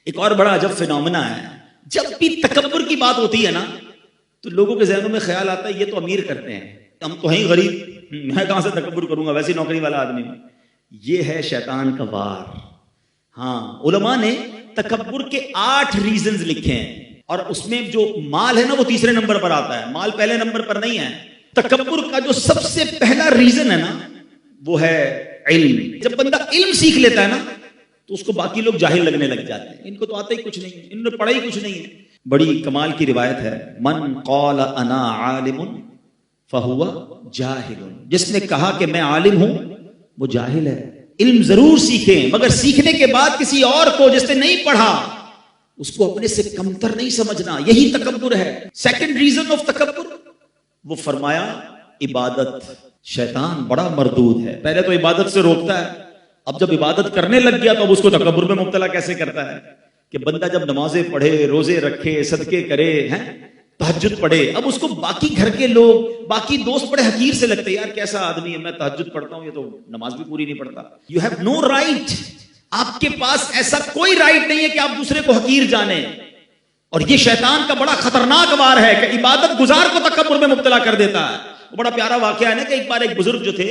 ایک اور بڑا عجب فینومنا ہے، جب بھی تکبر کی بات ہوتی ہے نا تو لوگوں کے ذہنوں میں خیال آتا ہے یہ تو امیر کرتے ہیں، ہم تو ہیں غریب، میں کہاں سے تکبر کروں گا، ویسے نوکری والا آدمی ہوں۔ یہ ہے شیطان کا وار۔ ہاں، علماء نے تکبر کے 8 ریزنز لکھے ہیں، اور اس میں جو مال ہے نا وہ تیسرے نمبر پر آتا ہے، مال پہلے نمبر پر نہیں ہے۔ تکبر کا جو سب سے پہلا ریزن ہے نا وہ ہے علم۔ جب بندہ علم سیکھ لیتا ہے نا تو اس کو باقی لوگ جاہل لگنے لگ جاتے ہیں، ان کو تو آتا ہی کچھ نہیں ہے، انہوں نے پڑھا ہی کچھ نہیں ہے۔ بڑی کمال کی روایت ہے، من قال انا عالم فہو جاہل، جس نے کہا کہ میں عالم ہوں وہ جاہل ہے۔ علم ضرور سیکھیں، مگر سیکھنے کے بعد کسی اور کو جس نے نہیں پڑھا اس کو اپنے سے کمتر نہیں سمجھنا، یہی تکبر ہے۔ سیکنڈ ریزن آف تکبر، وہ فرمایا عبادت۔ شیطان بڑا مردود ہے، پہلے تو عبادت سے روکتا ہے، اب جب عبادت کرنے لگ گیا تو اب اس کو تکبر میں مبتلا کیسے کرتا ہے کہ بندہ جب نمازیں پڑھے، روزے رکھے، صدقے کرے، تہجد پڑھے، اب اس کو باقی گھر کے لوگ، باقی دوست بڑے حقیر سے لگتے ہیں، یار کیسا آدمی ہے، میں تہجد پڑھتا ہوں یہ تو نماز بھی پوری نہیں پڑھتا۔ یو ہیو نو رائٹ، آپ کے پاس ایسا کوئی رائٹ نہیں ہے کہ آپ دوسرے کو حقیر جانیں۔ اور یہ شیطان کا بڑا خطرناک وار ہے کہ عبادت گزار کو تکبر میں مبتلا کر دیتا ہے۔ وہ بڑا پیارا واقعہ ہے نا کہ ایک بار ایک بزرگ جو تھے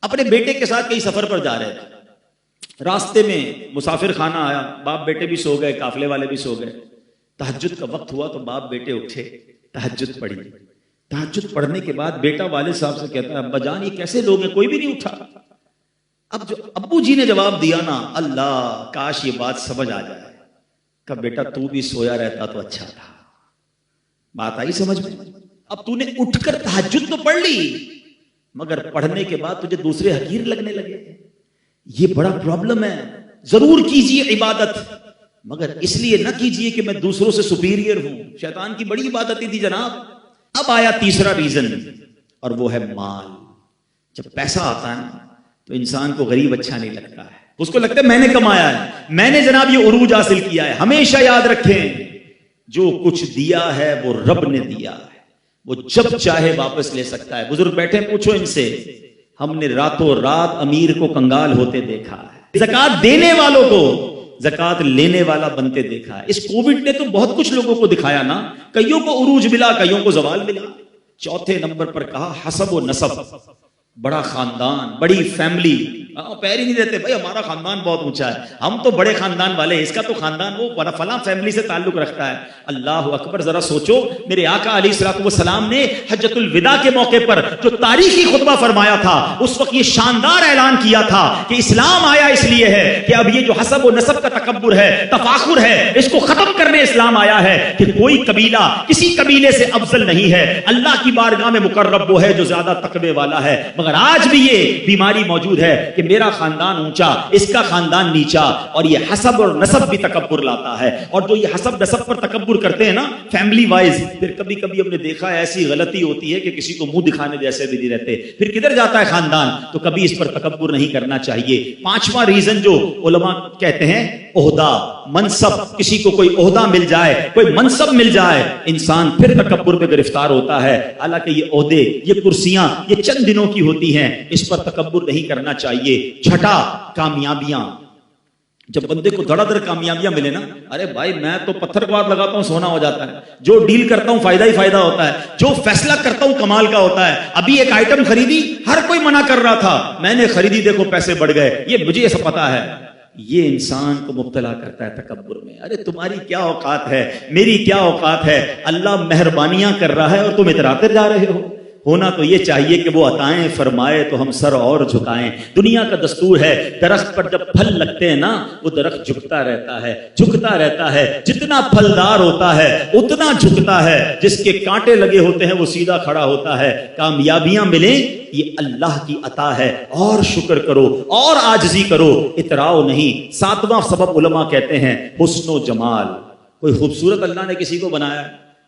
اپنے بیٹے کے ساتھ کہیں سفر پر جا رہے تھے، راستے میں مسافر خانہ آیا، باپ بیٹے بھی سو گئے، قافلے والے بھی سو گئے، تہجد کا وقت ہوا تو باپ بیٹے اٹھے، تہجد پڑھی۔ تہجد پڑھنے کے بعد بیٹا والد صاحب سے کہتا ہے ابا جان یہ کیسے لوگ ہیں، کوئی بھی نہیں اٹھا۔ اب جو ابو جی نے جواب دیا نا، اللہ کاش یہ بات سمجھ آ جائے، کہ بیٹا تو بھی سویا رہتا تو اچھا تھا۔ بات آئی سمجھ میں؟ اب تو نے اٹھ کر تہجد تو پڑھ لی مگر پڑھنے کے بعد تجھے دوسرے حقیر لگنے لگے، یہ بڑا پرابلم ہے۔ ضرور کیجئے عبادت مگر اس لیے نہ کیجئے کہ میں دوسروں سے سپیریئر ہوں، شیطان کی بڑی عبادت تھی جناب۔ اب آیا تیسرا ریزن اور وہ ہے مال۔ جب پیسہ آتا ہے تو انسان کو غریب اچھا نہیں لگتا ہے، اس کو لگتا ہے میں نے کمایا ہے، میں نے جناب یہ عروج حاصل کیا ہے۔ ہمیشہ یاد رکھیں جو کچھ دیا ہے وہ رب نے دیا ہے، وہ جب چاہے واپس لے سکتا ہے۔ بزرگ بیٹھے پوچھو ان سے، ہم نے راتوں رات امیر کو کنگال ہوتے دیکھا ہے، زکات دینے والوں کو زکات لینے والا بنتے دیکھا ہے۔ اس کووڈ نے تو بہت کچھ لوگوں کو دکھایا نا، کئیوں کو عروج ملا، کئیوں کو زوال ملا۔ چوتھے نمبر پر کہا حسب و نسب، بڑا خاندان، بڑی فیملی، پیر ہی نہیں دیتے بھائی ہمارا خاندان بہت اونچا ہے، ہم تو بڑے خاندان والے، اس کا تو خاندان وہ فلاں فیملی سے تعلق رکھتا ہے۔ اللہ اکبر، ذرا سوچو، میرے آقا علیہ الصلوۃ والسلام نے حجۃ الوداع کے موقع پر جو تاریخی خطبہ فرمایا تھا اس وقت یہ شاندار اعلان کیا تھا کہ اسلام آیا اس لیے ہے کہ اب یہ جو حسب و نسب کا تکبر ہے، تفاخر ہے، اس کو ختم کرنے اسلام آیا ہے کہ کوئی قبیلہ کسی قبیلے سے افضل نہیں ہے، اللہ کی بارگاہ میں مقرب وہ ہے جو زیادہ تقوی والا ہے۔ مگر آج بھی یہ بیماری موجود ہے کہ میرا خاندان اونچا، اس کا خاندان نیچا، اور یہ حسب اور نسب بھی تکبر لاتا ہے۔ اور جو یہ حسب نسب پر تکبر کرتے ہیں نا فیملی وائز، پھر کبھی کبھی ہم نے دیکھا ہے ایسی غلطی ہوتی ہے کہ کسی کو منہ دکھانے جیسے بھی نہیں رہتے، پھر کدھر جاتا ہے خاندان، تو کبھی اس پر تکبر نہیں کرنا چاہیے۔ پانچواں ریزن جو علماء کہتے ہیں عہدہ، منصب، کسی کو کوئی عہدہ مل جائے، کوئی منصب مل جائے، انسان پھر تکبر میں گرفتار ہوتا ہے۔ حالانکہ یہ عہدے، یہ کرسیاں یہ چند دنوں کی ہوتی ہیں، اس پر تکبر نہیں کرنا چاہیے۔ چھٹا، کامیابیاں۔ جب بندے کو دھڑا دھڑ کامیابیاں ملے نا، ارے بھائی میں تو پتھر کے بعد لگاتا ہوں سونا ہو جاتا ہے، جو ڈیل کرتا ہوں فائدہ ہی فائدہ ہوتا ہے، جو فیصلہ کرتا ہوں کمال کا ہوتا ہے۔ ابھی ایک آئٹم خریدی، ہر کوئی منع کر رہا تھا، میں نے خریدی، دیکھو پیسے بڑھ گئے، یہ مجھے ایسا پتا ہے۔ یہ انسان کو مبتلا کرتا ہے تکبر میں۔ ارے تمہاری کیا اوقات ہے، میری کیا اوقات ہے، اللہ مہربانیاں کر رہا ہے اور تم اتراتے جا رہے ہو۔ ہونا تو یہ چاہیے کہ وہ عطائیں فرمائے تو ہم سر اور جھکائیں۔ دنیا کا دستور ہے، درخت پر جب پھل لگتے ہیں نا وہ درخت جھکتا رہتا ہے، جھکتا رہتا ہے، جتنا پھلدار ہوتا ہے اتنا جھکتا ہے، جس کے کانٹے لگے ہوتے ہیں وہ سیدھا کھڑا ہوتا ہے۔ کامیابیاں ملیں یہ اللہ کی عطا ہے، اور شکر کرو اور عاجزی کرو، اتراؤ نہیں۔ ساتواں سبب علماء کہتے ہیں حسن و جمال۔ کوئی خوبصورت اللہ نے کسی کو بنایا،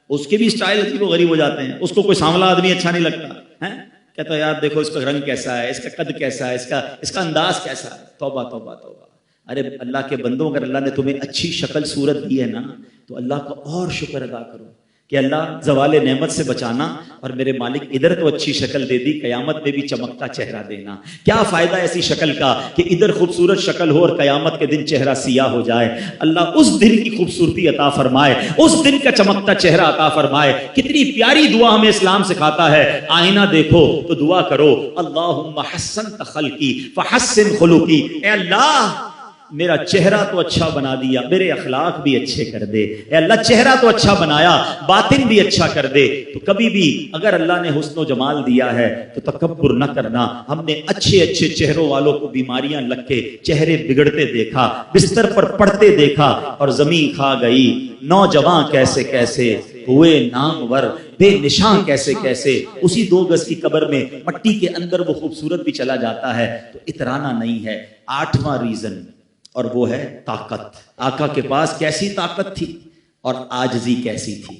اس کے بھی اسٹائل عجیب و غریب ہو جاتے ہیں، اس کو کوئی سانولا آدمی اچھا نہیں لگتا ہے، کہتا ہے یار دیکھو اس کا رنگ کیسا ہے، اس کا قد کیسا ہے، اس کا انداز کیسا ہے۔ توبہ توبہ توبہ۔ ارے اللہ کے بندوں، اگر اللہ نے تمہیں اچھی شکل صورت دی ہے نا تو اللہ کا اور شکر ادا کرو کہ اللہ زوال نعمت سے بچانا اور میرے مالک ادھر تو اچھی شکل دے دی، قیامت میں بھی چمکتا چہرہ دینا۔ کیا فائدہ ایسی شکل کا کہ ادھر خوبصورت شکل ہو اور قیامت کے دن چہرہ سیاہ ہو جائے۔ اللہ اس دن کی خوبصورتی عطا فرمائے، اس دن کا چمکتا چہرہ عطا فرمائے۔ کتنی پیاری دعا ہمیں اسلام سکھاتا ہے، آئینہ دیکھو تو دعا کرو، اللہم حسنت خلقی فحسن خلقی، اے اللہ میرا چہرہ تو اچھا بنا دیا، میرے اخلاق بھی اچھے کر دے، اے اللہ چہرہ تو اچھا بنایا، باطن بھی اچھا کر دے۔ تو کبھی بھی اگر اللہ نے حسن و جمال دیا ہے تو تکبر نہ کرنا۔ ہم نے اچھے اچھے چہروں والوں کو بیماریاں لگ کے چہرے بگڑتے دیکھا، بستر پر پڑتے دیکھا، اور زمین کھا گئی۔ نوجوان کیسے کیسے ہوئے نامور، بے نشان کیسے کیسے، اسی 2 گز کی قبر میں مٹی کے اندر وہ خوبصورت بھی چلا جاتا ہے۔ تو اترانا نہیں ہے۔ 8واں ریزن، اور وہ ہے طاقت۔ آقا کے پاس کیسی طاقت تھی اور عاجزی کیسی تھی۔